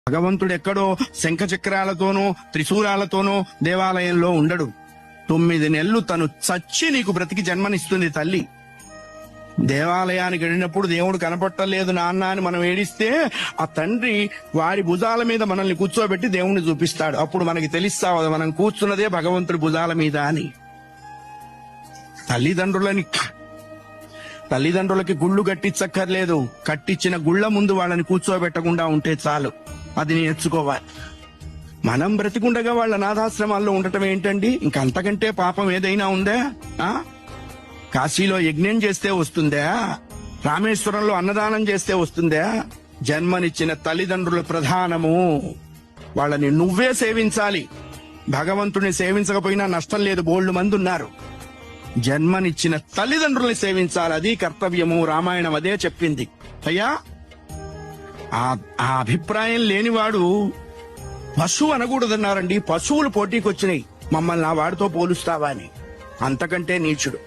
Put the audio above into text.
భగవంతుడు ఎక్కడో శంఖ చక్రాలతోనో త్రిశూలాలతోనో దేవాలయంలో ఉండడు. 9 నెలలు తను చచ్చి నీకు బ్రతికి జన్మనిస్తుంది తల్లి. దేవాలయానికి వెళ్ళినప్పుడు దేవుడు కనపట్టలేదు నాన్న అని మనం ఏడిస్తే ఆ తండ్రి వారి భుజాల మీద మనల్ని కూర్చోబెట్టి దేవుణ్ణి చూపిస్తాడు. అప్పుడు మనకి తెలుస్తా మనం కూర్చున్నదే భగవంతుడి భుజాల మీద అని. తల్లిదండ్రులకి గుళ్ళు కట్టించక్కర్లేదు. కట్టించిన గుళ్ళ ముందు వాళ్ళని కూర్చోబెట్టకుండా ఉంటే చాలు. అది నేర్చుకోవాలి. మనం బ్రతికుండగా వాళ్ళ అనాథాశ్రమాల్లో ఉండటం ఏంటండి? ఇంకంతకంటే పాపం ఏదైనా ఉందా? కాశీలో యజ్ఞం చేస్తే వస్తుందా? రామేశ్వరంలో అన్నదానం చేస్తే వస్తుందా? జన్మనిచ్చిన తల్లిదండ్రుల ప్రధానము. వాళ్ళని నువ్వే సేవించాలి. భగవంతుని సేవించకపోయినా నష్టం లేదు, బోల్డు మంది ఉన్నారు. జన్మనిచ్చిన తల్లిదండ్రుల్ని సేవించాలి, అది కర్తవ్యము. రామాయణం అదే చెప్పింది. అయ్యా, ఆ అభిప్రాయం లేనివాడు పశువు అనకూడదన్నారండి. పశువులు పోటీకి వచ్చినాయి, మమ్మల్ని ఆ వాడితో పోలుస్తావా అని. అంతకంటే నీచుడు.